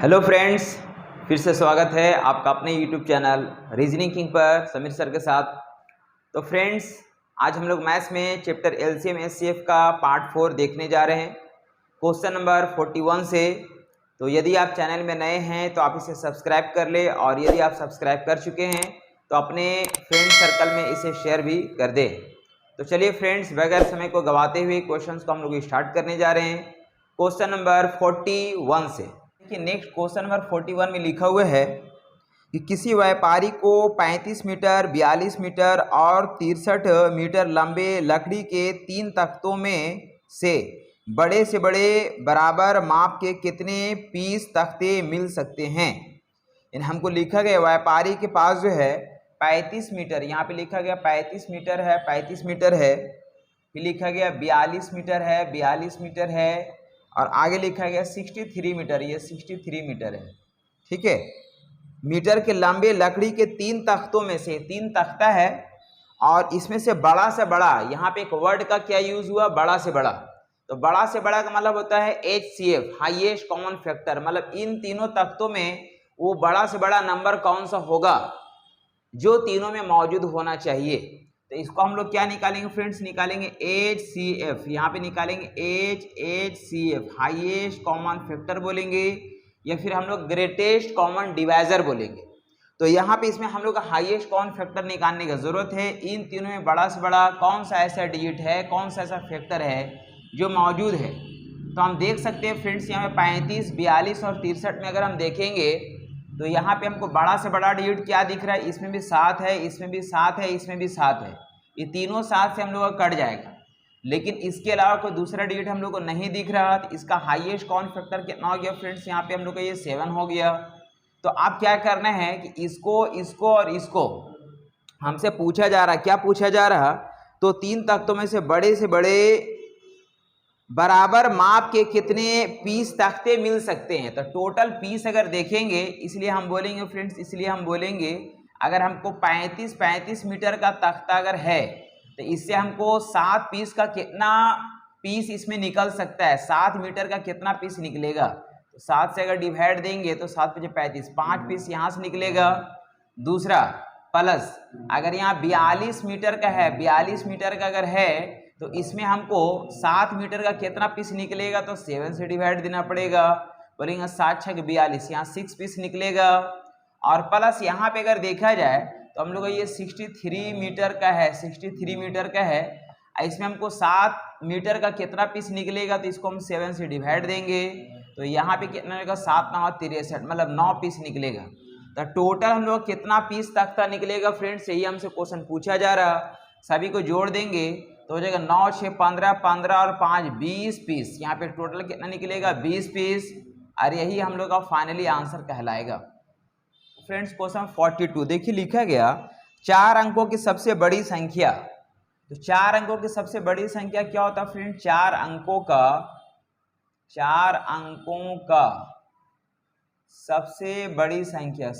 Hello friends, फिर से स्वागत है आपका अपने यूट्यूब चैनल रीजनिंग किंग पर समीर सर के साथ। तो फ्रेंड्स, आज हम लोग मैथ्स में चैप्टर एलसीएम एचसीएफ का पार्ट 4 देखने जा रहे हैं, क्वेश्चन नंबर 41 से। तो यदि आप चैनल में नए हैं तो आप इसे सब्सक्राइब कर ले, और यदि आप सब्सक्राइब कर चुके हैं तो अपने फ्रेंड सर्कल में इसे शेयर भी कर दें। तो चलिए फ्रेंड्स, बगैर समय को गवाते हुए क्वेश्चन को हम लोग स्टार्ट करने जा रहे हैं क्वेश्चन नंबर 41 से। देखिए, नेक्स्ट क्वेश्चन नंबर 41 में लिखा हुआ है कि किसी व्यापारी को 35 मीटर, 42 मीटर और 63 मीटर लंबे लकड़ी के 3 तख्तों में से बड़े बराबर माप के कितने पीस तख्ते मिल सकते हैं। इन हमको लिखा गया व्यापारी के पास जो है 35 मीटर, यहाँ पे लिखा गया 35 मीटर है, 35 मीटर है, फिर लिखा गया 42 मीटर है, 42 मीटर है, और आगे लिखा गया 63 मीटर, ये 63 मीटर है। ठीक है, मीटर के लंबे लकड़ी के 3 तख्तों में से 3 तख्ता है, और इसमें से बड़ा, यहाँ पे एक वर्ड का क्या यूज हुआ, बड़ा से बड़ा। तो बड़ा से बड़ा का मतलब होता है HCF, हाईएस्ट कॉमन फैक्टर। मतलब इन तीनों तख्तों में वो बड़ा से बड़ा नंबर कौन सा होगा जो तीनों में मौजूद होना चाहिए। तो इसको हम लोग क्या निकालेंगे फ्रेंड्स, निकालेंगे HCF। यहाँ पे निकालेंगे HCF, हाईएस्ट कॉमन फैक्टर बोलेंगे, या फिर हम लोग ग्रेटेस्ट कॉमन डिवाइजर बोलेंगे। तो यहाँ पे इसमें हम लोग का हाईएस्ट कॉमन फैक्टर निकालने की जरूरत है। इन तीनों में बड़ा से बड़ा कौन सा ऐसा डिजिट है, कौन सा ऐसा फैक्टर है जो मौजूद है। तो हम देख सकते हैं फ्रेंड्स, यहाँ पे 35, 42 और 63 में अगर हम देखेंगे तो यहाँ पे हमको बड़ा से बड़ा डिजिट क्या दिख रहा है, इसमें भी 7 है, इसमें भी 7 है, इसमें भी 7 है। ये तीनों 7 से हम लोग का कट जाएगा, लेकिन इसके अलावा कोई दूसरा डिजिट हम लोग को नहीं दिख रहा। तो इसका हाईएस्ट कॉमन फैक्टर कितना हो गया फ्रेंड्स, यहाँ पे हम लोग का ये 7 हो गया। तो आप क्या करना है कि इसको और इसको हमसे पूछा जा रहा, क्या पूछा जा रहा, तो 3 तख्तों में से बड़े बराबर माप के कितने पीस तख्ते मिल सकते हैं। तो टोटल पीस अगर देखेंगे, इसलिए हम बोलेंगे फ्रेंड्स, इसलिए हम बोलेंगे अगर हमको 35 मीटर का तख्ता अगर है तो इससे हमको 7 पीस का कितना पीस इसमें निकल सकता है, 7 मीटर का कितना पीस निकलेगा। तो 7 से अगर डिवाइड देंगे तो 7 × 35, 5 पीस यहाँ से निकलेगा। दूसरा प्लस अगर यहाँ 42 मीटर का है, 42 मीटर का अगर है तो इसमें हमको 7 मीटर का कितना पीस निकलेगा, तो 7 से डिवाइड देना पड़ेगा। बोलेंगे 7 × 6 = 42, यहाँ 6 पीस निकलेगा। और प्लस यहाँ पे अगर देखा जाए तो हम लोग ये 63 मीटर का है, 63 मीटर का है, इसमें हमको 7 मीटर का कितना पीस निकलेगा, तो इसको हम 7 से डिवाइड देंगे। तो यहाँ पे कितना निकलेगा, 7 × 9 = 63, मतलब 9 पीस निकलेगा। तो टोटल हम लोग कितना पीस तख्ता निकलेगा फ्रेंड्स, यही हमसे क्वेश्चन पूछा जा रहा। सभी को जोड़ देंगे तो हो जाएगा 9 × 6 = 15, 15 और 5 = 20 पीस। यहाँ पे टोटल कितना निकलेगा, 20 पीस, और यही हम लोग का फाइनली आंसर कहलाएगा। फ्रेंड्स, क्वेश्चन 42 देखिए, लिखा गया 4 अंकों की सबसे बड़ी संख्या। तो 4 अंकों की सबसे बड़ी संख्या क्या होता है फ्रेंड्स, 4 अंकों का सबसे बड़ी संख्या,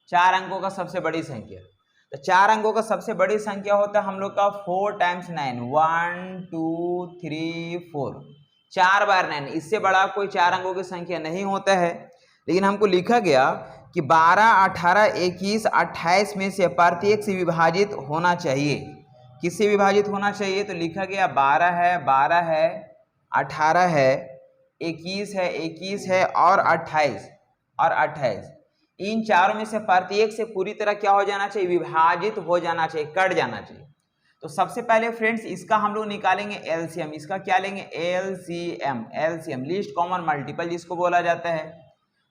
4 अंकों का सबसे बड़ी संख्या। तो 4 अंकों का सबसे बड़ी संख्या होता है हम लोग का 4 × 9, 1 2 3 4, 4 बार 9। इससे बड़ा कोई 4 अंकों की संख्या नहीं होता है। लेकिन हमको लिखा गया कि 12, 18, 21, 28 में से प्रत्येक से विभाजित होना चाहिए। किससे विभाजित होना चाहिए, तो लिखा गया 12 है, 18 है, 21 है और 28। इन चारों में से प्रत्येक से पूरी तरह क्या हो जाना चाहिए, विभाजित हो जाना चाहिए, कट जाना चाहिए। तो सबसे पहले फ्रेंड्स इसका हम लोग निकालेंगे एलसीएम। इसका क्या लेंगे, एलसीएम, लीस्ट कॉमन मल्टीपल जिसको बोला जाता है।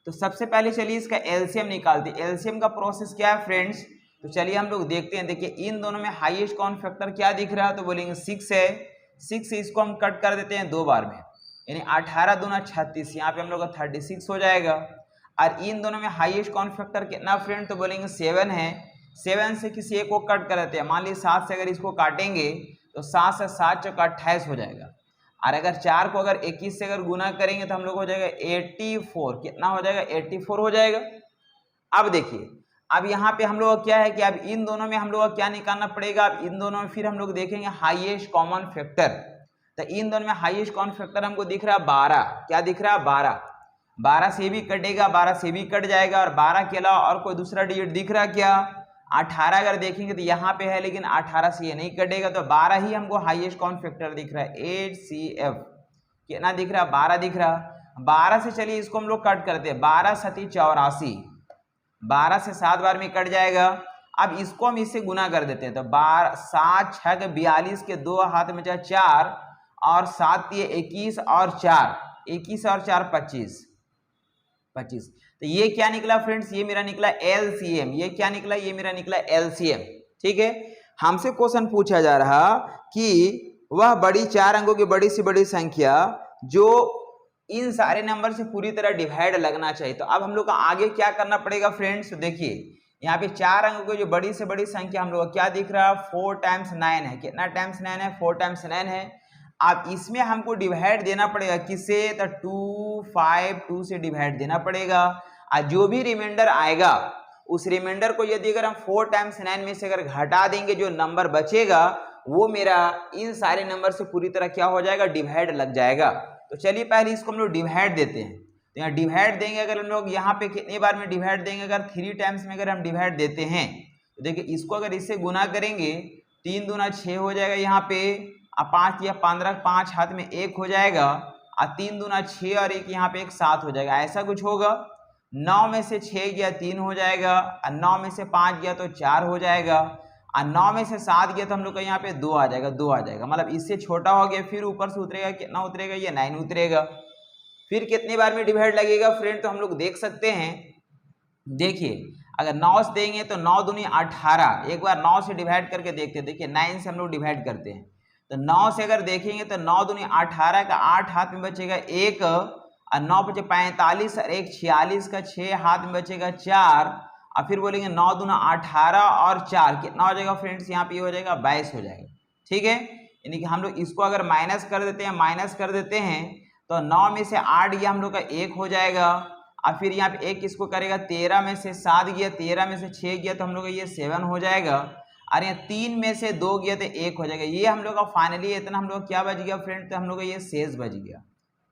तो सबसे पहले चलिए इसका एलसीएम निकालते हैं। एलसीएम का प्रोसेस क्या है फ्रेंड्स, तो चलिए हम लोग देखते हैं। देखिए, इन दोनों में हाईएस्ट कॉमन फैक्टर क्या दिख रहा है, तो बोलेंगे 6 है। 6 से इसको हम कट कर देते हैं 2 बार में, यानी 18 दूना 36, यहाँ पे हम लोग का 36 हो जाएगा। और इन दोनों में हाईएस्ट कॉमन फैक्टर कितना फ्रेंड, तो बोलेंगे 7 है। 7 से किसी एक को कट कर देते हैं, मान लीजिए 7 से अगर इसको काटेंगे तो 7 से 7 × 28 हो जाएगा। और अगर 4 को अगर 21 से अगर गुना करेंगे तो हम लोग हो जाएगा 84, कितना हो जाएगा, 84 हो जाएगा। अब देखिए, अब यहाँ पे हम लोग क्या है कि अब इन दोनों में हम लोग क्या निकालना पड़ेगा, अब इन दोनों में फिर हम लोग देखेंगे हाईएस्ट कॉमन फैक्टर। तो इन दोनों में हाईएस्ट कॉमन फैक्टर हमको दिख रहा है 12। क्या दिख रहा है? 12। 12 से भी कटेगा, 12 से भी कट जाएगा, और 12 के अलावा और कोई दूसरा डिजिट दिख रहा क्या? 18 अगर देखेंगे तो यहाँ पे है, लेकिन 18 से ये नहीं कटेगा, तो 12 ही हमको हाईएस्ट कॉमन फैक्टर दिख रहा है। 8CF कितना दिख रहा है? 12 दिख रहा है। 12 से चलिए इसको हम लोग कट करते हैं। 12 सती 84, 12 से 7 बार में कट जाएगा। अब इसको हम इससे गुना कर देते हैं, तो 12 7 6 के 42 के 2 हाथ में चाहे 4, और 7 ये 21 और 4 21 और 4 25 25। तो ये क्या निकला फ्रेंड्स? ये मेरा निकला LCM। ये क्या निकला? ये मेरा निकला LCM। ठीक है, हमसे क्वेश्चन पूछा जा रहा कि वह बड़ी 4 अंकों की बड़ी से बड़ी संख्या जो इन सारे नंबर से पूरी तरह डिवाइड लगना चाहिए। तो अब हम लोग को आगे क्या करना पड़ेगा फ्रेंड्स? तो देखिए यहाँ पे 4 अंकों की जो बड़ी से बड़ी संख्या हम लोग को क्या दिख रहा है? 4 टाइम्स 9 है। कितना टाइम्स 9 है? 4 टाइम्स 9 है। अब इसमें हमको डिवाइड देना पड़ेगा किससे? तो 2 5 2 से डिवाइड देना पड़ेगा, और जो भी रिमाइंडर आएगा उस रिमाइंडर को यदि अगर हम 4 टाइम्स 9 में से अगर घटा देंगे, जो नंबर बचेगा वो मेरा इन सारे नंबर से पूरी तरह क्या हो जाएगा? डिवाइड लग जाएगा। तो चलिए पहले इसको हम लोग डिवाइड देते हैं। तो यहाँ डिवाइड देंगे, अगर हम लोग यहाँ पे कितनी बार में डिवाइड देंगे? अगर 3 टाइम्स में अगर हम डिवाइड देते हैं तो देखिए इसको अगर इससे गुना करेंगे, 3 दूना 6 हो जाएगा यहाँ पे, अब 5 या 15, 5 हाथ में 1 हो जाएगा, और 3 दूना 6 और 1 यहाँ पे 1 7 हो जाएगा। ऐसा कुछ होगा। 9 में से 6 गया 3 हो जाएगा, और 9 में से 5 गया तो 4 हो जाएगा, और 9 में से 7 गया तो हम लोग का यहाँ पे 2 आ जाएगा, 2 आ जाएगा। मतलब इससे छोटा हो गया, फिर ऊपर से उतरेगा, कितना उतरेगा? ये 9 उतरेगा। फिर कितनी बार में डिवाइड लगेगा फ्रेंड? तो हम लोग देख सकते हैं, देखिए अगर 9 से देंगे तो 9 दूनी 18। एक बार 9 से डिवाइड करके देखते हैं। देखिए 9 से हम लोग डिवाइड करते हैं, तो 9 से अगर देखेंगे तो 9 दूनी 18 का 8 हाथ में बचेगा 1, और 9 बचे 45 और 1 46 का 6 हाथ में बचेगा 4, और फिर बोलेंगे 9 दूना 18 और 4 कितना हो जाएगा फ्रेंड्स? यहाँ पे हो जाएगा 22 हो जाएगा। ठीक है, यानी कि हम लोग इसको अगर माइनस कर देते हैं तो 9 में से 8 गया हम लोग का 1 हो जाएगा, और फिर यहाँ पे 1 किसको करेगा? 13 में से 7 गया, 13 में से 6 गया तो हम लोग का ये 7 हो जाएगा, और यहाँ 3 में से 2 गया तो 1 हो जाएगा। ये हम लोग का फाइनली इतना हम लोग क्या बच गया फ्रेंड? तो हम लोग का ये शेष बच गया,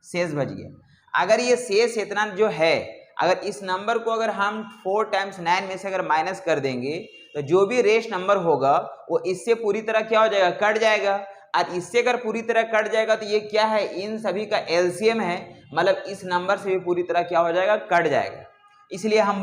शेष बच गया। अगर ये शेष इतना जो है, अगर इस नंबर को अगर हम 4 टाइम्स 9 में से अगर माइनस कर देंगे तो जो भी रेस्ट नंबर होगा वो इससे पूरी तरह क्या हो जाएगा? कट जाएगा। और इससे अगर पूरी तरह कट जाएगा तो ये क्या है? इन सभी का LCM है, मतलब इस नंबर से भी पूरी तरह क्या हो जाएगा? कट जाएगा। इसलिए हम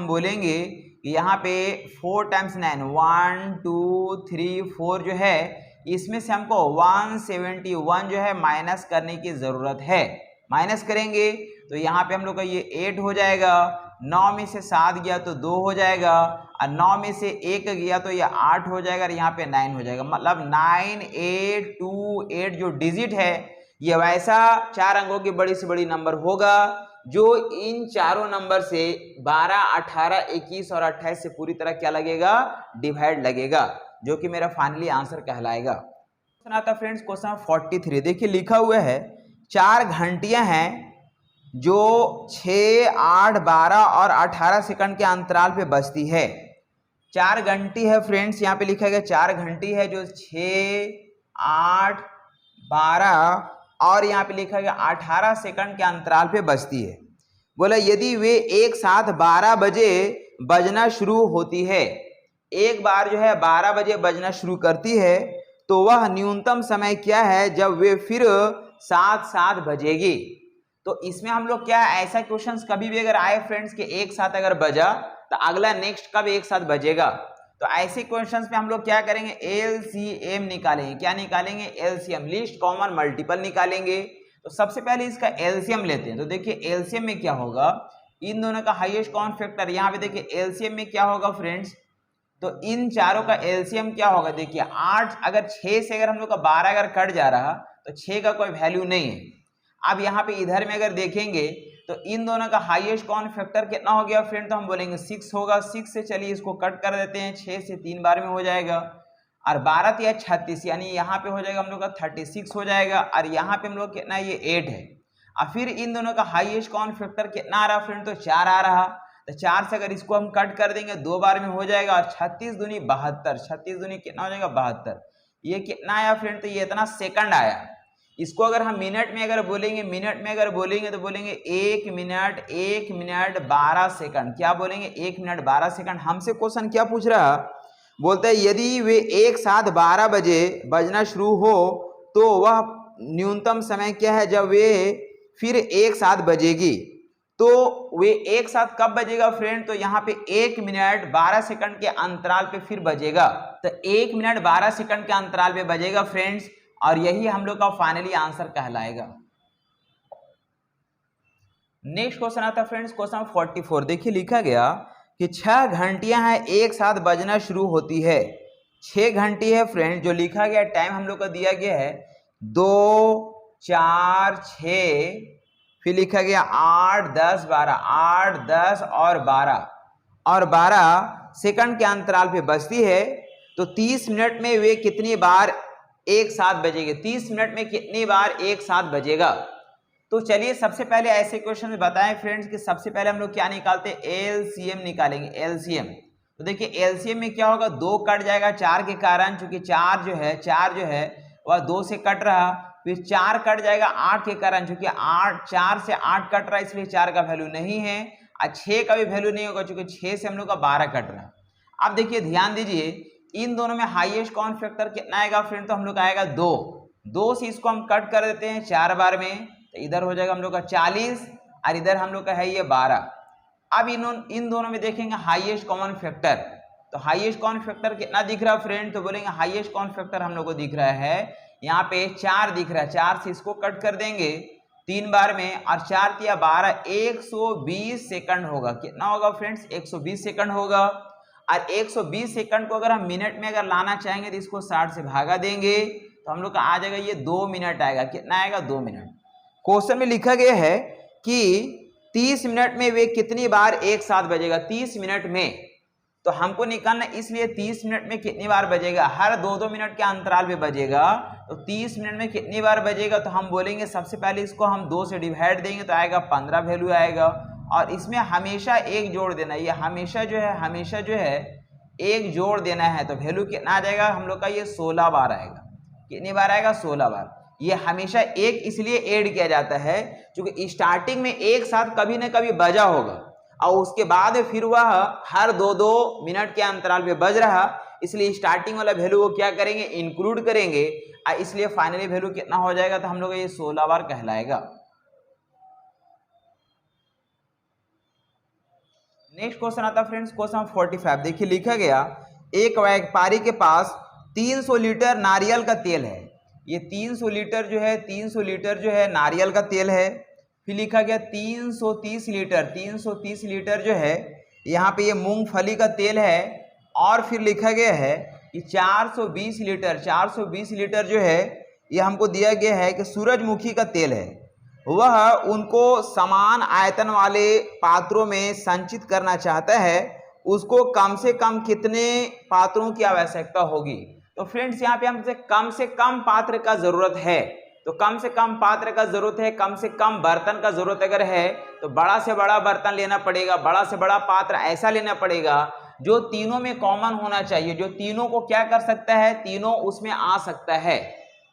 बोलेंगे कि यहाँ पे 4 टाइम्स 9 1 2 3 4 जो है, इसमें से हमको 171 जो है माइनस करने की जरूरत है। माइनस करेंगे तो यहाँ पे हम लोग का ये 8 हो जाएगा, 9 में से 7 गया तो 2 हो जाएगा, और 9 में से 1 गया तो ये 8 हो जाएगा, और यहाँ पे 9 हो जाएगा। मतलब 9828 जो डिजिट है ये वैसा 4 अंकों की बड़ी से बड़ी नंबर होगा जो इन चारों नंबर से 12, 18, 21 और 28 से पूरी तरह क्या लगेगा? डिवाइड लगेगा, जो कि मेरा फाइनली आंसर कहलाएगा। क्वेश्चन आता फ्रेंड्स, क्वेश्चन 43। देखिए लिखा हुआ है 4 घंटियां हैं जो 6, 8, 12 और 18 सेकंड के अंतराल पे बजती है। 4 घंटी है फ्रेंड्स, यहाँ पे लिखा गया 4 घंटी है जो 6, 8, 12 और यहाँ पे लिखा गया 18 सेकंड के अंतराल पे बजती है। बोला यदि वे एक साथ 12 बजे बजना शुरू होती है, एक बार जो है 12 बजे बजना शुरू करती है, तो वह न्यूनतम समय क्या है जब वे फिर साथ साथ बजेगी। तो इसमें हम लोग क्या, ऐसा क्वेश्चंस कभी भी अगर आए फ्रेंड्स कि एक साथ अगर बजा तो अगला नेक्स्ट कब एक साथ बजेगा, तो ऐसे क्वेश्चंस में हम लोग क्या करेंगे? LCM निकालेंगे। क्या निकालेंगे? LCM, लीस्ट कॉमन मल्टीपल निकालेंगे। तो सबसे पहले इसका LCM लेते हैं। तो देखिए LCM में क्या होगा, इन दोनों का हाईएस्ट कॉमन फैक्टर, यहाँ पे देखिए LCM में क्या होगा फ्रेंड्स, तो इन चारों का LCM क्या होगा, देखिए 8, अगर 6 से अगर हम लोग का 12 अगर कट जा रहा तो 6 का कोई वैल्यू नहीं है। अब यहाँ पे इधर में अगर देखेंगे तो इन दोनों का हाईएस्ट कॉमन फैक्टर कितना हो गया फ्रेंड, तो हम बोलेंगे 6 होगा। 6 से चलिए इसको कट कर देते हैं, 6 से 3 बार में हो जाएगा, और 12 या 36 यानी यहाँ पे हो जाएगा हम लोग का 36 हो जाएगा, और यहाँ पे हम लोग कितना, ये 8 है। और फिर इन दोनों का हाईएस्ट कॉमन फैक्टर कितना आ रहा फ्रेंड, तो 4 आ रहा। तो 4 से अगर इसको हम कट कर देंगे 2 बार में हो जाएगा, और 36 दूनी 72, 36 दूनी कितना हो जाएगा 72, ये कितना आया फ्रेंड, तो ये इतना सेकंड आया। इसको अगर हम मिनट में अगर बोलेंगे तो बोलेंगे 1 मिनट 12 सेकंड। क्या बोलेंगे? 1 मिनट 12 सेकंड। हमसे क्वेश्चन क्या पूछ रहा, बोलते हैं यदि वे एक साथ 12 बजे बजना शुरू हो तो वह न्यूनतम समय क्या है जब वे फिर एक साथ बजेगी। तो वे एक साथ कब बजेगा फ्रेंड, तो यहाँ पे 1 मिनट 12 सेकंड के अंतराल पे फिर बजेगा। तो 1 मिनट 12 सेकंड के अंतराल पे बजेगा फ्रेंड्स, और यही हम लोग का फाइनली आंसर कहलाएगा। नेक्स्ट क्वेश्चन आता है फ्रेंड्स, क्वेश्चन 44। देखिए लिखा गया कि 6 घंटियां हैं एक साथ बजना शुरू होती है। 6 घंटी है फ्रेंड, जो लिखा गया टाइम हम लोग का दिया गया है 2, 4, 6, फिर लिखा गया 8, 10, 12, 8, 10 और 12 सेकंड के अंतराल पे बजती है। तो 30 मिनट में वे कितनी बार एक साथ बजेंगे? 30 मिनट में कितनी बार एक साथ बजेगा? तो चलिए सबसे पहले ऐसे क्वेश्चन बताएं फ्रेंड्स कि सबसे पहले हम लोग क्या निकालते हैं, एलसीएम निकालेंगे। एलसीएम, तो देखिए एलसीएम में क्या होगा, 2 कट जाएगा 4 के कारण, चूंकि 4 जो है वह 2 से कट रहा, फिर 4 कट जाएगा 8 के कारण, चूंकि 4 से 8 कट रहा है इसलिए 4 का वैल्यू नहीं है, और 6 का भी वैल्यू नहीं होगा चूंकि 6 से हम लोग का 12 कट रहा। अब देखिए ध्यान दीजिए, इन दोनों में हाईएस्ट कॉमन फैक्टर कितना आएगा फ्रेंड, तो हम लोग का आएगा 2 से इसको हम कट कर देते हैं 4 बार में, तो इधर हो जाएगा हम लोग का 40 और इधर हम लोग का है ये 12। अब इन दोनों में देखेंगे हाईएस्ट कॉमन फैक्टर, तो हाईएस्ट कॉमन फैक्टर कितना दिख रहा है फ्रेंड, तो बोलेंगे हाईएस्ट कॉमन फैक्टर हम लोग को दिख रहा है यहाँ पे 4 दिख रहा है। 4 से इसको कट कर देंगे 3 बार में, और 4 या 12 120 सेकंड होगा। कितना होगा फ्रेंड्स? 120 सेकंड होगा। और 120 सेकंड को अगर हम मिनट में अगर लाना चाहेंगे तो इसको 60 से भागा देंगे, तो हम लोग का आ जाएगा ये 2 मिनट आएगा। कितना आएगा? 2 मिनट। क्वेश्चन में लिखा गया है कि 30 मिनट में वे कितनी बार एक साथ बजेगा। 30 मिनट में तो हमको निकालना, इसलिए 30 मिनट में कितनी बार बजेगा, हर 2-2 मिनट के अंतराल पे बजेगा। तो 30 मिनट में कितनी बार बजेगा, तो हम बोलेंगे सबसे पहले इसको हम 2 से डिवाइड देंगे तो आएगा 15 वैल्यू आएगा, और इसमें हमेशा एक जोड़ देना है। ये हमेशा जो है एक जोड़ देना है, तो वैल्यू कितना आ जाएगा हम लोग का, ये 16 बार आएगा। कितनी बार आएगा? 16 बार। ये हमेशा एक इसलिए ऐड किया जाता है क्योंकि स्टार्टिंग में एक साथ कभी न कभी बजा होगा, और उसके बाद फिर वह हर 2-2 मिनट के अंतराल पे बज रहा, इसलिए स्टार्टिंग वाला वैल्यू वो क्या करेंगे, इंक्लूड करेंगे, और इसलिए फाइनली वैल्यू कितना हो जाएगा, तो हम लोग ये 16 बार कहलाएगा। नेक्स्ट क्वेश्चन आता फ्रेंड्स, क्वेश्चन 45। देखिए लिखा गया, एक व्यापारी के पास 300 लीटर नारियल का तेल है। ये 300 लीटर जो है नारियल का तेल है। फिर लिखा गया 330 लीटर जो है यहाँ पे ये मूंगफली का तेल है। और फिर लिखा गया है कि 420 लीटर जो है ये हमको दिया गया है कि सूरजमुखी का तेल है। वह उनको समान आयतन वाले पात्रों में संचित करना चाहता है, उसको कम से कम कितने पात्रों की आवश्यकता होगी। तो फ्रेंड्स यहाँ पे हमसे कम से कम पात्र का जरूरत है, तो कम से कम पात्र का जरूरत है, कम से कम बर्तन का जरूरत अगर है तो बड़ा से बड़ा बर्तन लेना पड़ेगा, बड़ा से बड़ा पात्र ऐसा लेना पड़ेगा जो तीनों में कॉमन होना चाहिए, जो तीनों को क्या कर सकता है, तीनों उसमें आ सकता है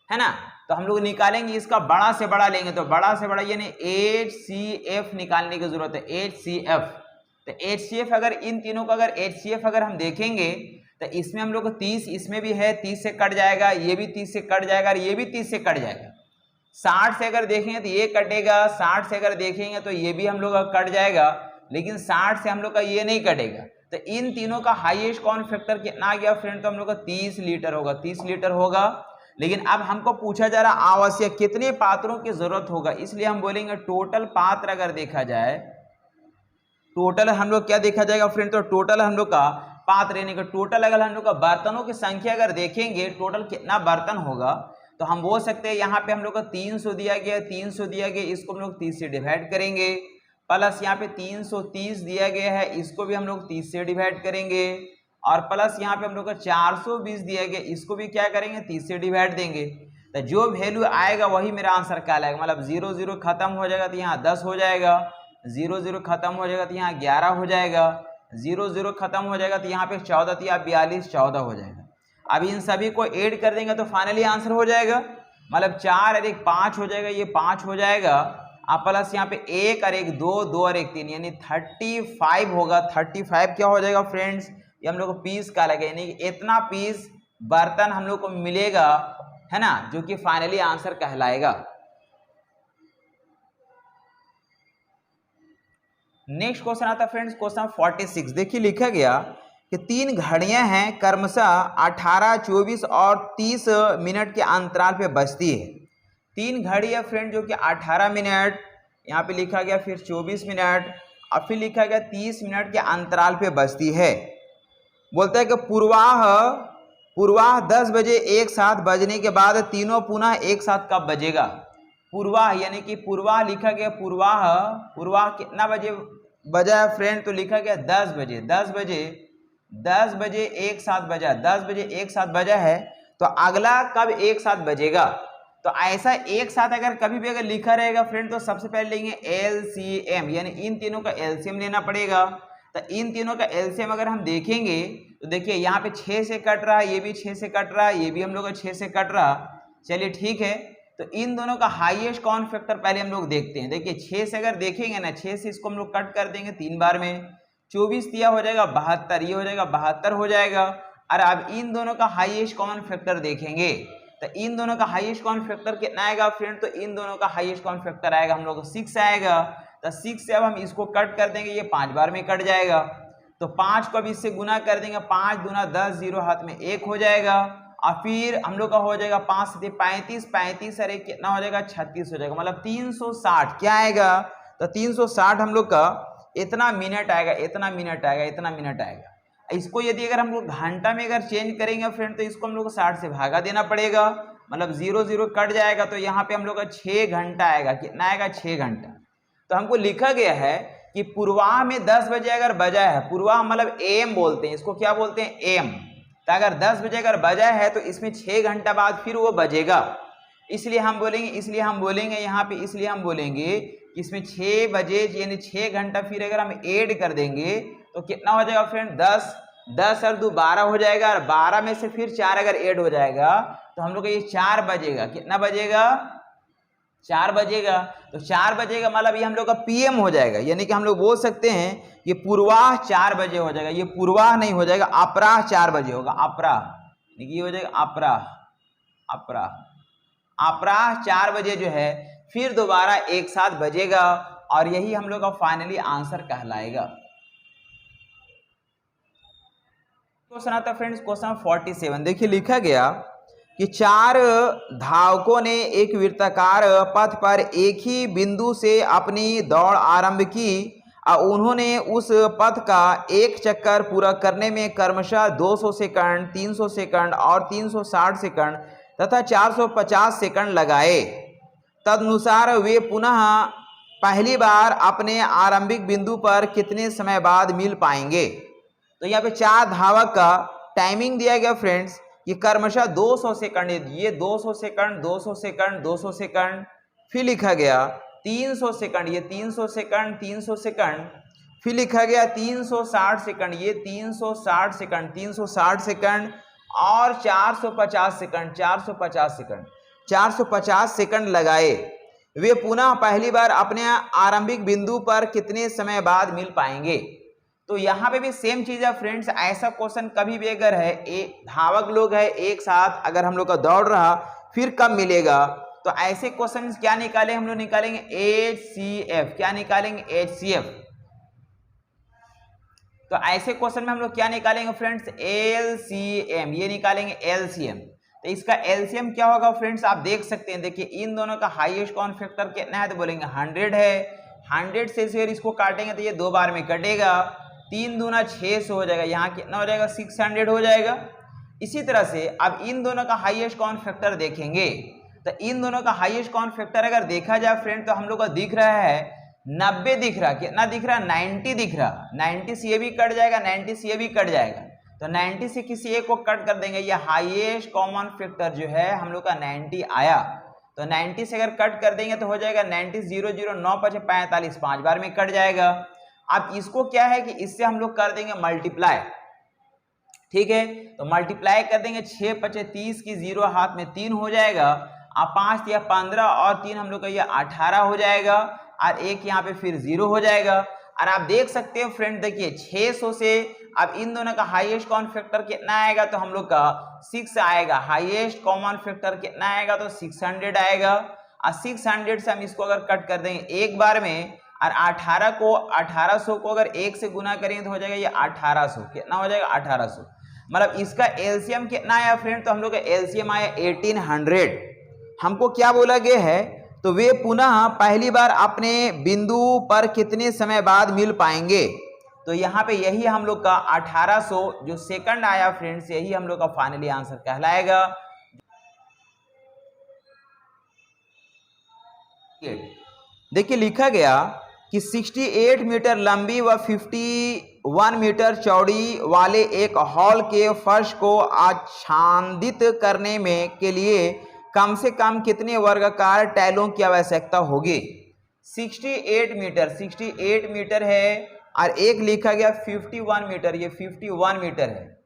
ना। तो हम लोग निकालेंगे इसका बड़ा से बड़ा लेंगे, तो बड़ा से बड़ा यानी HCF निकालने की जरूरत है। HCF, तो HCF अगर इन तीनों का अगर HCF अगर हम देखेंगे तो इसमें हम लोग को 30, इसमें भी है 30 से कट जाएगा, ये भी 30 से कट जाएगा और ये भी 30 से कट जाएगा। 60 से अगर देखेंगे तो ये कटेगा, 60 से अगर देखेंगे तो ये भी हम लोग का कट जाएगा, लेकिन 60 से हम लोग का ये नहीं कटेगा। तो इन तीनों का हाईएस्ट कॉमन फैक्टर कितना आ गया फ्रेंड, तो हम लोग का 30 लीटर होगा, 30 लीटर होगा। लेकिन अब हमको पूछा जा रहा आवश्यक कितने पात्रों की जरूरत होगा, इसलिए हम बोलेंगे टोटल पात्र अगर देखा जाए, टोटल हम लोग क्या देखा जाएगा फ्रेंड, तो टोटल हम लोग का पात्र यानी कि टोटल अगर हम लोग का बर्तनों की संख्या अगर देखेंगे टोटल कितना बर्तन होगा, तो हम बोल सकते हैं यहाँ पे हम लोग का 300 दिया गया, इसको हम लोग 30 से डिवाइड करेंगे, प्लस यहाँ पे 330 दिया गया है, इसको भी हम लोग 30 से डिवाइड करेंगे, और प्लस यहाँ पे हम लोग का 420 दिया गया, इसको भी क्या करेंगे 30 से डिवाइड देंगे। तो जो वैल्यू आएगा वही मेरा आंसर कहलाएगा। मतलब 0 0 खत्म हो जाएगा तो यहाँ 10 हो जाएगा, 0 0 खत्म हो जाएगा तो यहाँ 11 हो जाएगा, 0 0 खत्म हो जाएगा तो यहाँ पे 14 या 42 14 हो जाएगा। अब इन सभी को ऐड कर देंगे तो फाइनली आंसर हो जाएगा, मतलब 4 और 1 5 हो जाएगा, ये 5 हो जाएगा, आप प्लस यहाँ पे 1 और 1 2, 2 और 1 3, यानी 35 होगा। 35 क्या हो जाएगा फ्रेंड्स, ये हम लोग को पीस का लगे, यानी इतना पीस बर्तन हम लोग को मिलेगा, है ना, जो कि फाइनली आंसर कहलाएगा। नेक्स्ट क्वेश्चन आता है फ्रेंड्स, क्वेश्चन 46। देखिए लिखा गया कि 3 घड़ियां हैं, क्रमशः 18, 24 और 30 मिनट के अंतराल पे बजती है। 3 घड़ी है फ्रेंड जो कि 18 मिनट, यहाँ पे लिखा गया, फिर 24 मिनट और फिर लिखा गया 30 मिनट के अंतराल पे बजती है। बोलता है कि पूर्वाह 10 बजे एक साथ बजने के बाद तीनों पुनः एक साथ कब बजेगा। पूर्वाह यानी कि पूर्वाह लिखा गया, पूर्वाह कितना बजे बजा है फ्रेंड, तो लिखा गया 10 बजे। 10 बजे एक साथ बजा, 10 बजे एक साथ बजा है, तो अगला कब एक साथ बजेगा। तो ऐसा एक साथ अगर कभी भी अगर लिखा रहेगा फ्रेंड, तो सबसे पहले लेंगे एलसीएम, यानी इन तीनों का एलसीएम लेना पड़ेगा। तो इन तीनों का एलसीएम अगर हम देखेंगे तो देखिए यहाँ पे 6 से कट रहा है, ये भी 6 से कट रहा है, ये भी हम लोग का 6 से कट रहा। चलिए ठीक है, तो इन दोनों का हाईएस्ट कॉमन फैक्टर पहले हम लोग देखते हैं। देखिए 6 से अगर देखेंगे ना, 6 से इसको हम लोग कट कर देंगे 3 बार में, 24 दिया हो जाएगा 72, ये हो जाएगा 72 हो जाएगा। और अब इन दोनों का हाईएस्ट कॉमन फैक्टर देखेंगे, तो इन दोनों का हाईएस्ट कॉमन फैक्टर कितना आएगा फ्रेंड, तो इन दोनों का हाईएस्ट कॉमन फैक्टर आएगा हम लोग को 6 आएगा। तो 6 से अब हम इसको कट कर देंगे, ये 5 बार में कट जाएगा। तो 5 को अब इससे गुना कर देंगे, 5 दूना 10, 0 हाथ में 1 हो जाएगा। और फिर हम लोग का हो जाएगा 5 से 35, 35 अरे कितना हो जाएगा 36 हो जाएगा, मतलब 360 क्या आएगा, तो 360 हम लोग का इतना मिनट आएगा, इतना मिनट आएगा, इतना मिनट आएगा। इसको यदि अगर हम लोग घंटा में अगर चेंज करेंगे फ्रेंड, तो इसको हम लोग को 60 से भागा देना पड़ेगा, मतलब 0 0 कट जाएगा, तो यहाँ पे हम लोग का 6 घंटा आएगा। कितना आएगा, 6 घंटा। तो हमको लिखा गया है कि पूर्वाह में 10 बजे अगर बजा है, पूर्वाह मतलब एम बोलते हैं इसको, क्या बोलते हैं, एम। तो अगर 10 बजे अगर बजा है तो इसमें 6 घंटा बाद फिर वो बजेगा, इसलिए हम बोलेंगे यहाँ पे, इसलिए हम बोलेंगे कि इसमें 6 बजे यानी 6 घंटा फिर अगर हम ऐड कर देंगे तो कितना हो जाएगा फ्रेंड, 10 और 2 12 हो जाएगा, और 12 में से फिर 4 अगर ऐड हो जाएगा तो हम लोग का ये 4 बजेगा। कितना बजेगा, 4 बजेगा। तो 4 बजेगा मतलब ये हम लोग का पीएम हो जाएगा, यानी कि हम लोग बोल सकते हैं ये पूर्वाह 4 बजे हो जाएगा, ये पूर्वाह नहीं हो जाएगा, अपराह 4 बजे होगा, अपराह, ये हो जाएगा अपराह 4 बजे जो है फिर दोबारा एक साथ बजेगा, और यही हम लोग का फाइनली आंसर कहलाएगा। क्वेश्चन आता है फ्रेंड्स, क्वेश्चन 47। देखिए लिखा गया कि 4 धावकों ने एक वृत्ताकार पथ पर एक ही बिंदु से अपनी दौड़ आरंभ की और उन्होंने उस पथ का एक चक्कर पूरा करने में क्रमशः 200 सेकंड, 300 सेकंड और 360 सेकंड तथा 450 सेकंड लगाए। तदनुसार वे पुनः पहली बार अपने आरंभिक बिंदु पर कितने समय बाद मिल पाएंगे। तो यहाँ पे 4 धावक का टाइमिंग दिया गया फ्रेंड्स, ये क्रमशः 200 सेकंड, ये 200 सेकंड, 200 सेकंड, 200 सेकंड, फिर लिखा गया 300 सेकंड, ये 300 सेकंड, 300 सेकंड, फिर लिखा गया 360 सेकंड, ये 360 सेकंड, 360 सेकंड और 450 सेकंड, 450 सेकंड, 450 सेकंड लगाए। वे पुनः पहली बार अपने आरंभिक बिंदु पर कितने समय बाद मिल पाएंगे। तो यहाँ पे भी सेम चीज है फ्रेंड्स, ऐसा क्वेश्चन कभी भी अगर है, धावक लोग है एक साथ अगर हम लोग का दौड़ रहा फिर कब मिलेगा, तो ऐसे क्वेश्चन क्या निकाले हम लोग, निकालेंगे HCF, क्या निकालेंगे HCF। तो ऐसे क्वेश्चन में हम लोग क्या निकालेंगे फ्रेंड्स, LCM, ये निकालेंगे LCM। तो इसका LCM क्या होगा फ्रेंड्स, आप देख सकते हैं, देखिए इन दोनों का हाईएस्ट कॉमन फैक्टर कितना है, तो बोलेंगे 100 है। 100 से अगर इसको काटेंगे तो ये 2 बार में कटेगा, 3 दूना 600 हो जाएगा, यहाँ कितना हो जाएगा 600 हो जाएगा। इसी तरह से अब इन दोनों का हाईएस्ट कॉमन फैक्टर देखेंगे, तो इन दोनों का हाईएस्ट कॉमन फैक्टर अगर देखा जाए फ्रेंड, तो हम लोग का दिख रहा है 90 दिख रहा, कितना दिख रहा, 90 दिख रहा। 90 से ये भी कट जाएगा, 90 से ये भी कट जाएगा, तो 90 से किसी एक को कट कर देंगे, ये हाईएस्ट कॉमन फैक्टर जो है हम लोग का 90 आया। तो 90 से अगर कट कर देंगे तो हो जाएगा 90 0 0 9 5 45, 5 बार में कट जाएगा। अब इसको क्या है कि इससे हम लोग कर देंगे मल्टीप्लाई, ठीक है, तो मल्टीप्लाई कर देंगे 6 पचे 30 की 0 हाथ में 3 हो जाएगा, अब 5 या 15 और 3 हम लोग का ये 18 हो जाएगा, और एक यहाँ पे फिर 0 हो जाएगा। और आप देख सकते हो फ्रेंड, देखिए 600 से अब इन दोनों का हाईएस्ट कॉमन फैक्टर कितना आएगा, तो हम लोग का 6 आएगा। हाईएस्ट कॉमन फैक्टर कितना आएगा, तो 600 आएगा। और 600 से हम इसको अगर कट कर देंगे एक बार में, और 1800 को अगर 1 से गुना करेंगे तो हो जाएगा ये 1800। कितना हो जाएगा, 1800। मतलब इसका एलसीएम कितना आया फ्रेंड, तो हम लोग का एलसीएम आया 1800। हमको क्या बोला गया है, तो वे पुनः पहली बार अपने बिंदु पर कितने समय बाद मिल पाएंगे। तो यहाँ पे यही हम लोग का 1800 जो सेकंड आया फ्रेंड्स, यही हम लोग का फाइनली आंसर कहलाएगा। देखिए लिखा गया कि 68 मीटर लंबी व 51 मीटर चौड़ी वाले एक हॉल के फर्श को आच्छादित करने में के लिए कम से कम कितने वर्गाकार टाइलों की आवश्यकता होगी। 68 मीटर है, और एक लिखा गया 51 मीटर, ये 51 मीटर है,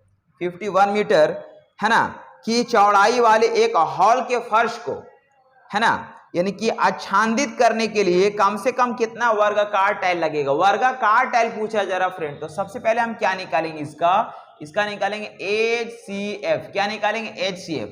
51 मीटर है ना, कि चौड़ाई वाले एक हॉल के फर्श को, है ना, यानी कि आच्छादित करने के लिए कम से कम कितना वर्गाकार टाइल लगेगा। वर्गाकार टाइल पूछा जा रहा फ्रेंड, तो सबसे पहले हम क्या निकालेंगे, इसका निकालेंगे HCF। क्या निकालेंगे, HCF।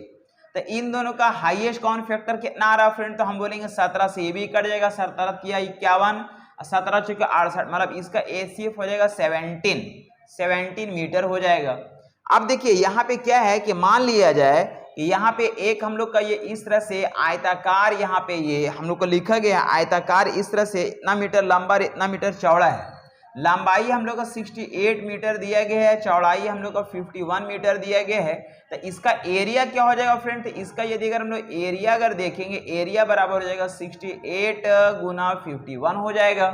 तो इन दोनों का हाईएस्ट कॉमन फैक्टर कितना आ रहा फ्रेंड, तो हम बोलेंगे 17 से ये भी कट जाएगा, 17 किया 51, 17 चुके 68, मतलब इसका HCF हो जाएगा 17 मीटर हो जाएगा। अब देखिए यहाँ पे क्या है कि मान लिया जाए कि यहाँ पे एक हम लोग का ये इस तरह से आयताकार, यहाँ पे ये हम लोग को लिखा गया है आयताकार, इस तरह से इतना मीटर लंबा इतना मीटर चौड़ा है। लंबाई हम लोग का 68 मीटर दिया गया है, चौड़ाई हम लोग का 51 मीटर दिया गया है। तो इसका एरिया क्या हो जाएगा फ्रेंड, तो इसका यदि अगर हम लोग एरिया अगर देखेंगे, एरिया बराबर हो जाएगा 68 गुना 51 हो जाएगा।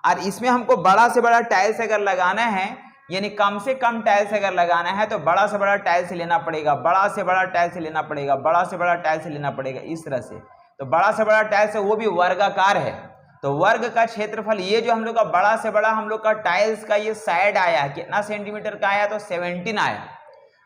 और इसमें हमको बड़ा से बड़ा टाइल्स अगर लगाना है, यानी कम से कम टाइल्स अगर लगाना है, तो बड़ा से बड़ा टाइल्स लेना पड़ेगा, बड़ा से बड़ा टाइल्स लेना पड़ेगा, बड़ा से बड़ा टाइल्स लेना पड़ेगा, इस तरह से। तो बड़ा से बड़ा टाइल्स है, वो भी वर्गाकार है, तो वर्ग का क्षेत्रफल, ये जो हम लोग का बड़ा से बड़ा हम लोग का टाइल्स का ये साइड आया है, कितना सेंटीमीटर का आया, तो 17 आया।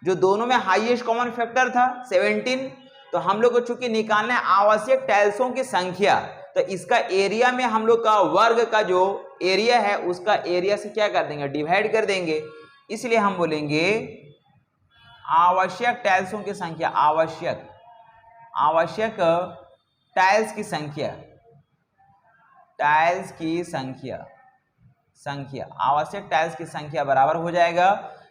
जो दोनों में हाईएस्ट कॉमन फैक्टर था 17, तो हम लोग को चूंकि निकालना है आवश्यक टाइल्सों की संख्या, तो इसका एरिया में हम लोग का वर्ग का जो एरिया है उसका एरिया से क्या कर देंगे, डिवाइड कर देंगे। इसलिए हम बोलेंगे आवश्यक टाइल्सों की संख्या, आवश्यक टाइल्स की संख्या, आवश्यक टाइल्स की संख्या बराबर हो जाएगा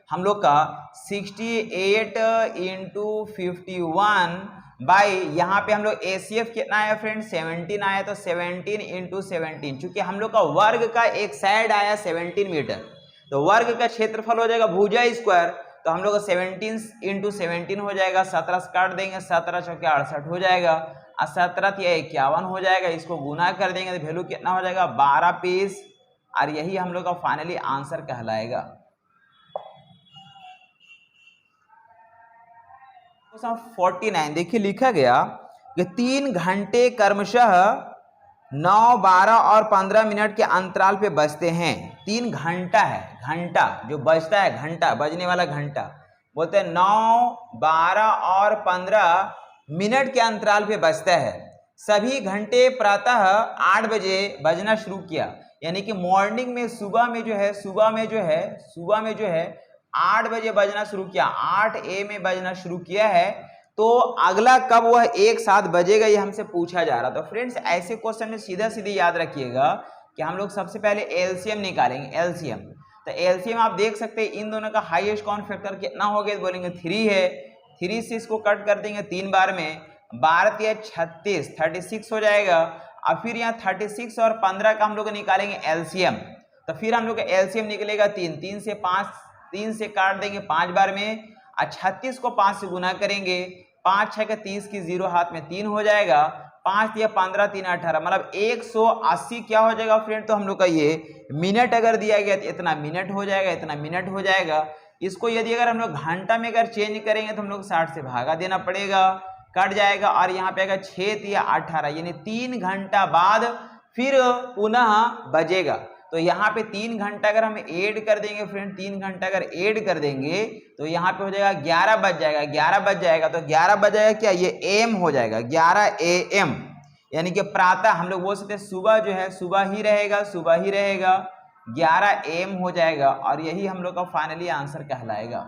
हम लोग का 68 × 51 बाई, यहाँ पे हम लोग ACF कितना आया फ्रेंड, 17 आया, तो 17 × 17, चूंकि हम लोग का वर्ग का एक साइड आया 17 मीटर, तो वर्ग का क्षेत्रफल हो जाएगा भुजा स्क्वायर, तो हम लोग का 17 × 17 हो जाएगा, 17 से काट देंगे, 17 चौके 68 हो जाएगा, और 17 या 51 हो जाएगा। इसको गुना कर देंगे तो वैल्यू कितना हो जाएगा, 12 पीस, और यही हम लोग का फाइनली आंसर कहलाएगा। 49 देखिए लिखा गया कि 3 घंटे क्रमशः 9, 12 और 15 मिनट के अंतराल पे बजते हैं। 3 घंटा है, घंटा जो बजता है, घंटा बजने वाला घंटा, बोलते हैं 9, 12 और 15 मिनट के अंतराल पे बजता है। सभी घंटे प्रातः 8 बजे बजना शुरू किया, यानी कि मॉर्निंग में सुबह में जो है 8 बजे बजना शुरू किया, 8 AM में बजना शुरू किया है। तो अगला कब वह एक साथ बजेगा, ये हमसे पूछा जा रहा। तो फ्रेंड्स ऐसे क्वेश्चन में सीधा याद रखिएगा कि हम लोग सबसे पहले एलसीएम निकालेंगे, एलसीएम। तो एलसीएम आप देख सकते हैं इन दोनों का हाईएस्ट कॉमन फैक्टर कितना हो गया, बोलेंगे 3 है, 3 से इसको कट कर देंगे 3 बार में, 12 या 36, 36 हो जाएगा। और फिर यहाँ 36 और 15 का हम लोग निकालेंगे एलसीएम, तो फिर हम लोग का एलसीएम निकलेगा 3, 3 से 5, 3 से काट देंगे 5 बार में, और 36 को 5 से गुना करेंगे, 5 6 30 की 0 हाथ में 3 हो जाएगा, 5 या 15 3 18, मतलब 180 क्या हो जाएगा फ्रेंड, तो हम लोग का ये मिनट अगर दिया गया तो इतना मिनट हो जाएगा, इतना मिनट हो जाएगा। इसको यदि अगर हम लोग घंटा में अगर चेंज करेंगे तो हम लोग 60 से भागा देना पड़ेगा, कट जाएगा, और यहाँ पे अगर 6 या 18 यानी 3 घंटा बाद फिर पुनः बजेगा। तो यहाँ पे 3 घंटा अगर हम ऐड कर देंगे फ्रेंड, 3 घंटा अगर ऐड कर देंगे तो यहाँ पे हो जाएगा 11 बज जाएगा, 11 बज जाएगा। तो 11 बज जाएगा क्या, ये एम हो जाएगा, 11 AM, यानी कि प्रातः हम लोग बोल सकते हैं सुबह जो है सुबह ही रहेगा, सुबह ही रहेगा, 11 AM हो जाएगा। और यही हम लोग का फाइनली आंसर कहलाएगा।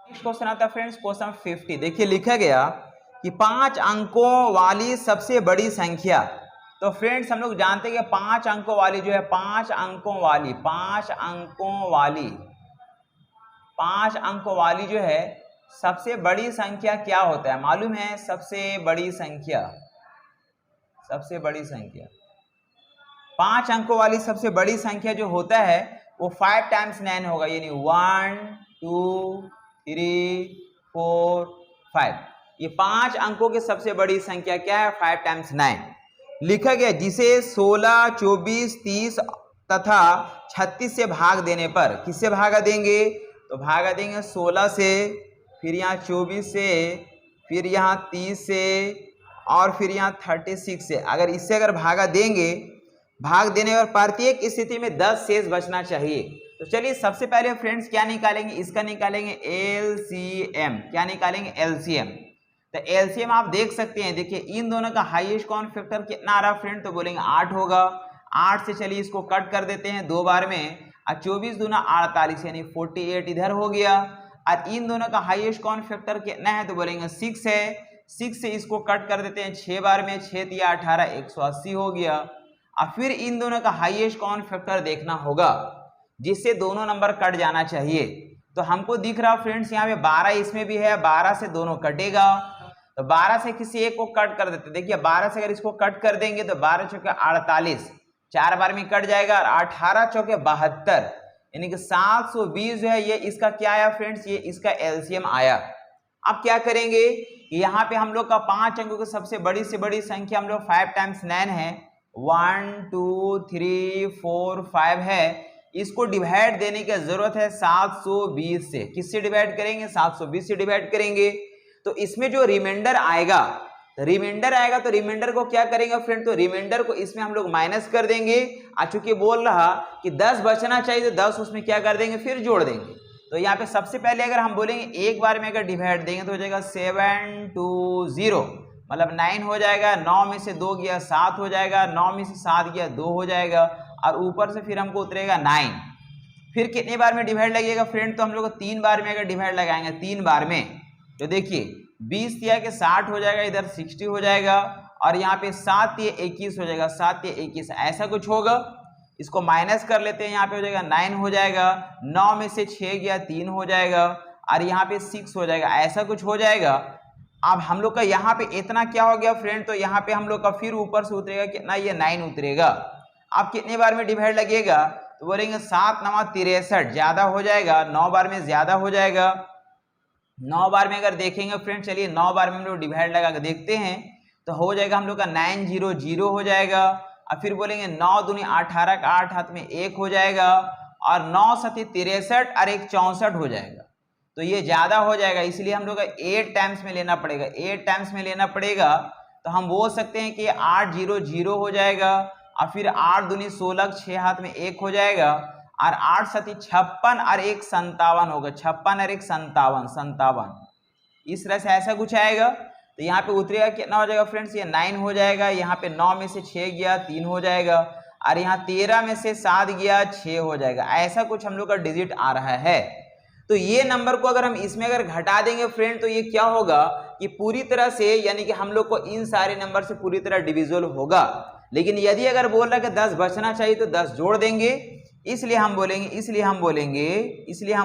नेक्स्ट क्वेश्चन आता है फ्रेंड्स, क्वेश्चन 50। देखिए लिखा गया कि 5 अंकों वाली सबसे बड़ी संख्या। तो फ्रेंड्स हम लोग जानते हैं कि 5 अंकों वाली जो है, 5 अंकों वाली, 5 अंकों वाली, 5 अंकों वाली जो है सबसे बड़ी संख्या क्या होता है, मालूम है? सबसे बड़ी संख्या, सबसे बड़ी संख्या 5 अंकों वाली सबसे बड़ी संख्या जो होता है वो 5 टाइम्स 9 होगा, यानी 1 2 3 4 5। ये 5 अंकों की सबसे बड़ी संख्या क्या है, 5 टाइम्स 9 लिखा गया, जिसे 16, 24, 30 तथा 36 से भाग देने पर, किससे भागा देंगे? तो भागा देंगे 16 से, फिर यहाँ 24 से, फिर यहाँ 30 से, और फिर यहाँ 36 से। अगर इससे अगर भागा देंगे, भाग देने पर प्रत्येक स्थिति में 10 शेष बचना चाहिए। तो चलिए सबसे पहले फ्रेंड्स क्या निकालेंगे, इसका निकालेंगे एलसीएम। क्या निकालेंगे? एलसीएम। तो एलसीएम आप देख सकते हैं, देखिए इन दोनों का हाईएस्ट कॉमन फैक्टर कितना आ रहा फ्रेंड, तो बोलेंगे 8 होगा। 8 से चलिए इसको कट कर देते हैं 2 बार में, और 24 दूना 48 यानी 48 इधर हो गया। और इन दोनों का हाईएस्ट कॉमन फैक्टर कितना है, तो बोलेंगे 6 है। 6 से इसको कट कर देते हैं 6 बार में, 6 दिया 18, 180 हो गया। और फिर इन दोनों का हाईएस्ट कॉमन फैक्टर देखना होगा, जिससे दोनों नंबर कट जाना चाहिए। तो हमको दिख रहा फ्रेंड्स यहाँ पे 12 इसमें भी है, 12 से दोनों कटेगा। तो 12 से किसी एक को कट कर देते, देखिए 12 से अगर इसको कट कर देंगे तो 12 चौके 48, 4 बार में कट जाएगा, और 18 चौके 72, यानी कि 720 जो है ये इसका क्या आया फ्रेंड्स, ये इसका एलसीएम आया। अब क्या करेंगे, यहाँ पे हम लोग का 5 अंकों की सबसे बड़ी से बड़ी संख्या हम लोग 5 टाइम्स 9 है, 1 2 3 4 5 है। इसको डिवाइड देने की जरूरत है 720 से। किससे डिवाइड करेंगे? 720 से डिवाइड करेंगे। तो इसमें जो रिमाइंडर आएगा, तो रिमाइंडर को क्या करेंगे फ्रेंड, तो रिमाइंडर को इसमें हम लोग माइनस कर देंगे। चूंकि बोल रहा कि 10 बचना चाहिए तो 10 उसमें क्या कर देंगे, फिर जोड़ देंगे। तो यहाँ पे सबसे पहले अगर हम बोलेंगे एक बार में अगर डिवाइड देंगे तो हो जाएगा 720, मतलब 9 हो जाएगा। 9 में से 2 गया 7 हो जाएगा, 9 में से 7 गया 2 हो जाएगा, और ऊपर से फिर हमको उतरेगा 9। फिर कितने बार में डिवाइड लगेगा फ्रेंड, तो हम लोग 3 बार में अगर डिवाइड लगाएंगे 3 बार में, तो देखिए 20 दिया के 60 हो जाएगा, इधर 60 हो जाएगा, और यहाँ पे 7 ये 21 हो जाएगा, 7 ये 21 ऐसा कुछ होगा। इसको माइनस कर लेते हैं, यहाँ पे हो जाएगा 9 हो जाएगा, 9 में से 6 गया 3 हो जाएगा, और यहाँ पे 6 हो जाएगा, ऐसा कुछ हो जाएगा। अब हम लोग का यहाँ पे इतना क्या हो गया फ्रेंड, तो यहाँ पे हम लोग का फिर ऊपर से उतरेगा कितना, ये 9 उतरेगा। अब कितने बार में डिवाइड लगेगा, तो बोलेंगे 7 9 63, ज्यादा हो जाएगा, 9 बार में ज्यादा हो जाएगा। 9 बार में अगर देखेंगे फ्रेंड, चलिए 9 बार में हम लोग डिवाइड लगा के देखते हैं, तो हो जाएगा हम लोग का 900 हो जाएगा। अब फिर बोलेंगे 9 दूनी 18 का 8 हाथ में 1 हो जाएगा, और 9 7 63 और 1 64 हो जाएगा। तो ये ज्यादा हो जाएगा, इसलिए हम लोग का 8 टाइम्स में लेना पड़ेगा, 8 टाइम्स में लेना पड़ेगा। तो हम बोल सकते हैं कि 800 हो जाएगा, और फिर 8 दूनी 16, 6 हाथ में 1 हो जाएगा, और 8 7 56 और 1 57 होगा, 56 और 1 57। इस तरह से ऐसा कुछ आएगा। तो यहाँ पे उतरेगा कितना हो जाएगा फ्रेंड्स, ये 9 हो जाएगा। यहाँ पे 9 में से 6 गया 3 हो जाएगा, और यहाँ 13 में से 7 गया 6 हो जाएगा। ऐसा कुछ हम लोग का डिजिट आ रहा है। तो ये नंबर को अगर हम इसमें अगर घटा देंगे फ्रेंड, तो ये क्या होगा कि पूरी तरह से, यानी कि हम लोग को इन सारे नंबर से पूरी तरह डिविजिबल होगा। लेकिन यदि अगर बोल रहा है कि 10 बचना चाहिए तो 10 जोड़ देंगे, इसलिए हम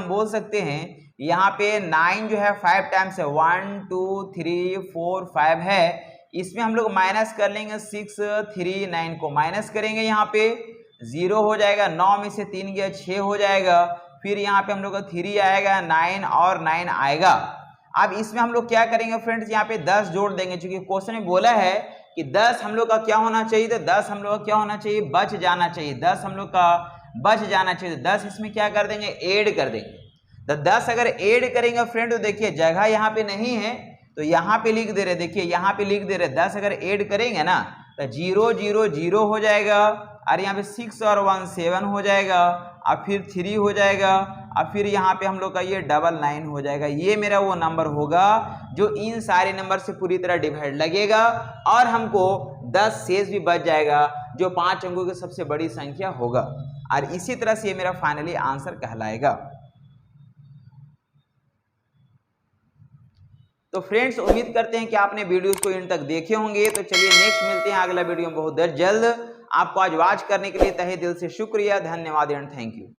बोल सकते हैं यहाँ पे 9 जो है 5 टाइम्स है, 1 2 3 4 5 है। इसमें हम लोग माइनस कर लेंगे 6 3 9 को माइनस करेंगे, यहाँ पे 0 हो जाएगा। 9 में से 3 गया 6 हो जाएगा, फिर यहाँ पे हम लोग का 3 आएगा, 9 और 9 आएगा। अब इसमें हम लोग क्या करेंगे फ्रेंड्स, यहाँ पे 10 जोड़ देंगे, क्योंकि क्वेश्चन में बोला है कि 10 हम लोग का क्या होना चाहिए, तो 10 हम लोग का क्या होना चाहिए, बच जाना चाहिए। 10 हम लोग का बच जाना चाहिए। 10 इसमें क्या कर देंगे, ऐड कर देंगे। तो 10 अगर ऐड करेंगे फ्रेंड, तो देखिए जगह यहाँ पे नहीं है, तो यहाँ पे लिख दे रहे, देखिए यहाँ पे लिख दे रहे 10 अगर ऐड करेंगे ना, तो 0 0 0 हो जाएगा, और यहाँ पे 6 और 1 7 हो जाएगा, और फिर 3 हो जाएगा, और फिर यहाँ पे हम लोग का ये 99 हो जाएगा। ये मेरा वो नंबर होगा जो इन सारे नंबर से पूरी तरह डिवाइड लगेगा और हमको 10 शेष भी बच जाएगा, जो 5 अंकों की सबसे बड़ी संख्या होगा। और इसी तरह से ये मेरा फाइनली आंसर कहलाएगा। तो फ्रेंड्स, उम्मीद करते हैं कि आपने वीडियोस को इन तक देखे होंगे। तो चलिए नेक्स्ट मिलते हैं अगला वीडियो में बहुत जल्द। आपको आज वॉच करने के लिए तहे दिल से शुक्रिया, धन्यवाद एंड थैंक यू।